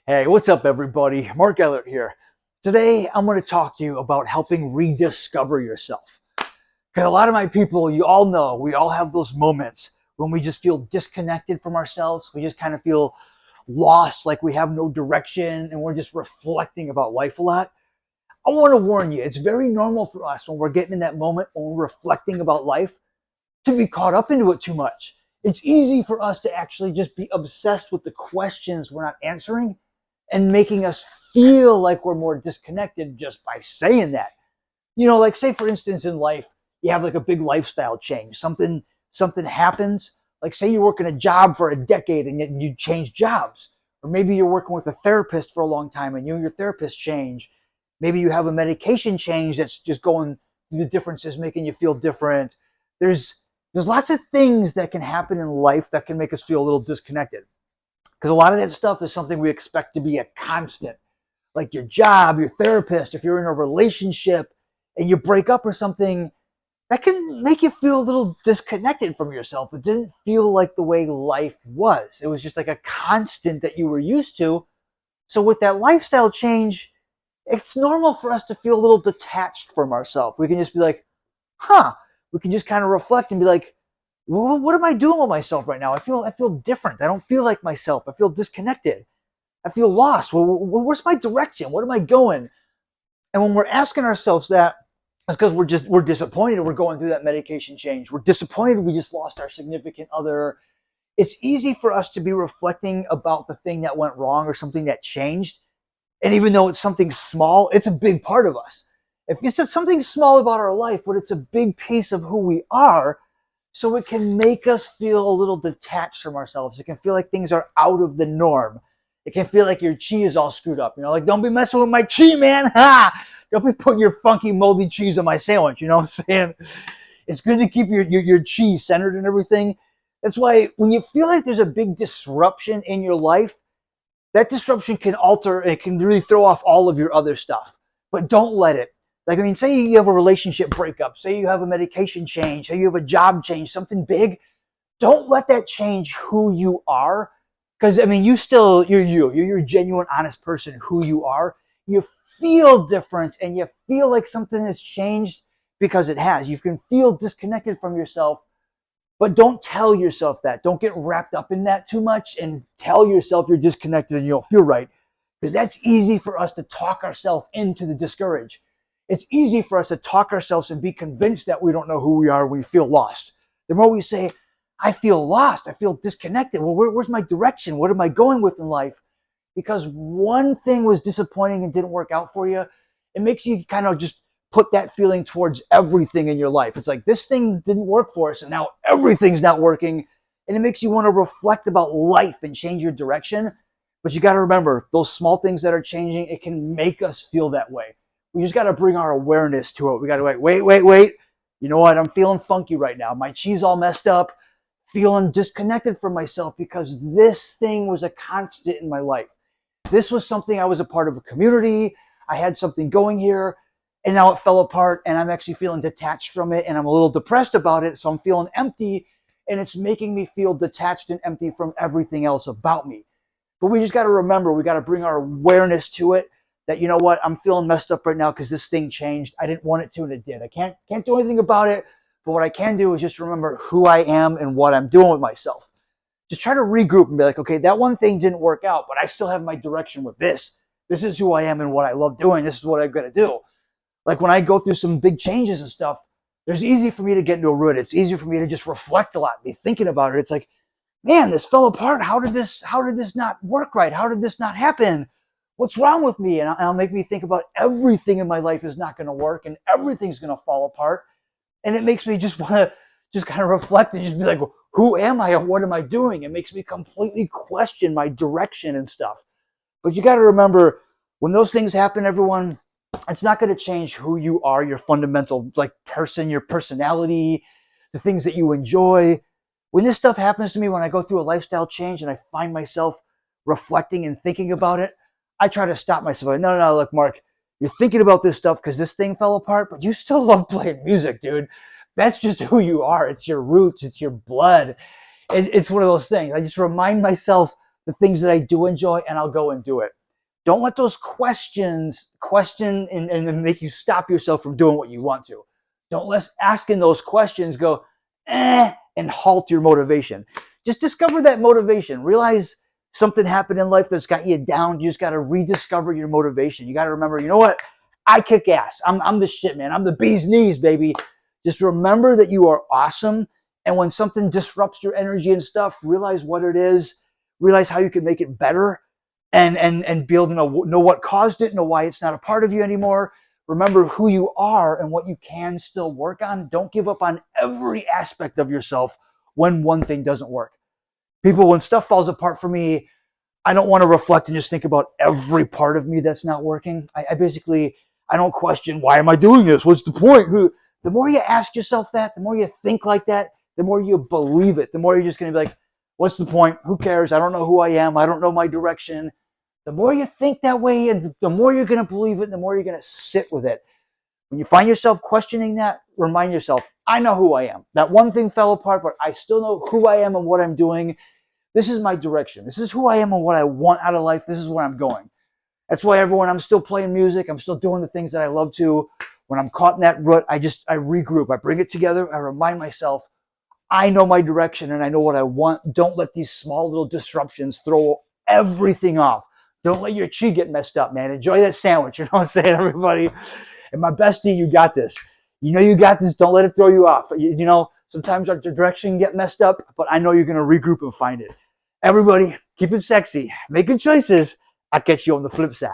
Hey, what's up, everybody? Mark Ellert here. Today, I'm going to talk to you about helping rediscover yourself. Because a lot of my people, you all know, we all have those moments when we just feel disconnected from ourselves. We just kind of feel lost, like we have no direction, and we're just reflecting about life a lot. I want to warn you, it's very normal for us when we're getting in that moment, when we're reflecting about life, to be caught up into it too much. It's easy for us to actually just be obsessed with the questions we're not answering and making us feel like we're more disconnected just by saying that. Like say for instance in life, you have like a big lifestyle change. Something happens. Like say you're working a job for a decade and yet you change jobs. Or maybe you're working with a therapist for a long time and you and your therapist change. Maybe you have a medication change that's just going through the differences, making you feel different. There's there's lots of things that can happen in life that can make us feel a little disconnected. Because a lot of that stuff is something we expect to be a constant, like your job, your therapist, if you're in a relationship and you break up or something, that can make you feel a little disconnected from yourself. It didn't feel like the way life was. It was just like a constant that you were used to. So with that lifestyle change, it's normal for us to feel a little detached from ourselves. We can just be like, huh, we can just kind of reflect and be like, well, what am I doing with myself right now? I feel different. I don't feel like myself. I feel disconnected. I feel lost. Well, where's my direction? What am I going? And when we're asking ourselves that, it's because we're disappointed. We're going through that medication change. We're disappointed. We just lost our significant other. It's easy for us to be reflecting about the thing that went wrong or something that changed. And even though it's something small, it's a big part of us. If it's something small about our life, but it's a big piece of who we are, so it can make us feel a little detached from ourselves. It can feel like things are out of the norm. It can feel like your chi is all screwed up. Like, don't be messing with my chi, man. Ha! Don't be putting your funky moldy cheese on my sandwich. You know what I'm saying? It's good to keep your chi centered and everything. That's why when you feel like there's a big disruption in your life, that disruption can alter, it can really throw off all of your other stuff. But don't let it. Like, I mean, say you have a relationship breakup, say you have a medication change, say you have a job change, something big. Don't let that change who you are. Because, I mean, you're you. You're your genuine, honest person, who you are. You feel different and you feel like something has changed because it has. You can feel disconnected from yourself, but don't tell yourself that. Don't get wrapped up in that too much and tell yourself you're disconnected and you don't feel right. Because that's easy for us to talk ourselves into the discourage. It's easy for us to talk ourselves and be convinced that we don't know who we are when we feel lost. The more we say, I feel lost, I feel disconnected. Well, where's my direction? What am I going with in life? Because one thing was disappointing and didn't work out for you, it makes you kind of just put that feeling towards everything in your life. It's like this thing didn't work for us and now everything's not working. And it makes you want to reflect about life and change your direction. But you got to remember, those small things that are changing, it can make us feel that way. We just got to bring our awareness to it. We got to wait. You know what? I'm feeling funky right now. My chi's all messed up, feeling disconnected from myself because this thing was a constant in my life. This was something I was a part of a community. I had something going here and now it fell apart and I'm actually feeling detached from it and I'm a little depressed about it. So I'm feeling empty and it's making me feel detached and empty from everything else about me. But we just got to remember, we got to bring our awareness to it that, you know what, I'm feeling messed up right now because this thing changed. I didn't want it to and it did. I can't do anything about it. But what I can do is just remember who I am and what I'm doing with myself. Just try to regroup and be like, okay, that one thing didn't work out, but I still have my direction with this. This is who I am and what I love doing. This is what I'm going to do. Like when I go through some big changes and stuff, there's easy for me to get into a rut. It's easy for me to just reflect a lot, be thinking about it. It's like, man, this fell apart. How did this not work right? How did this not happen? What's wrong with me? And it'll make me think about everything in my life is not going to work and everything's going to fall apart. And it makes me just want to just kind of reflect and just be like, who am I and what am I doing? It makes me completely question my direction and stuff. But you got to remember, when those things happen, everyone, it's not going to change who you are, your fundamental like person, your personality, the things that you enjoy. When this stuff happens to me, when I go through a lifestyle change and I find myself reflecting and thinking about it, I try to stop myself. Like, no, look, Mark, you're thinking about this stuff because this thing fell apart, but you still love playing music, dude. That's just who you are. It's your roots. It's your blood. It's one of those things. I just remind myself the things that I do enjoy, and I'll go and do it. Don't let those questions question and make you stop yourself from doing what you want to. Don't let asking those questions go, and halt your motivation. Just discover that motivation. Realize something happened in life that's got you down. You just got to rediscover your motivation. You got to remember, you know what? I kick ass. I'm the shit, man. I'm the bee's knees, baby. Just remember that you are awesome. And when something disrupts your energy and stuff, realize what it is. Realize how you can make it better, and be able to know what caused it, know why it's not a part of you anymore. Remember who you are and what you can still work on. Don't give up on every aspect of yourself when one thing doesn't work. People, when stuff falls apart for me, I don't want to reflect and just think about every part of me that's not working. I don't question, why am I doing this? What's the point? The more you ask yourself that, the more you think like that, the more you believe it, the more you're just going to be like, what's the point? Who cares? I don't know who I am. I don't know my direction. The more you think that way, and the more you're going to believe it, and the more you're going to sit with it. When you find yourself questioning that, remind yourself, I know who I am. That one thing fell apart, but I still know who I am and what I'm doing. This is my direction. This is who I am and what I want out of life. This is where I'm going. That's why everyone, I'm still playing music. I'm still doing the things that I love to. When I'm caught in that rut, I regroup. I bring it together. I remind myself, I know my direction and I know what I want. Don't let these small little disruptions throw everything off. Don't let your chi get messed up, man. Enjoy that sandwich. You know what I'm saying, everybody? And my bestie, you got this. You know you got this. Don't let it throw you off. You know, sometimes our direction get messed up, but I know you're going to regroup and find it. Everybody, keep it sexy. Make good choices. I'll catch you on the flip side.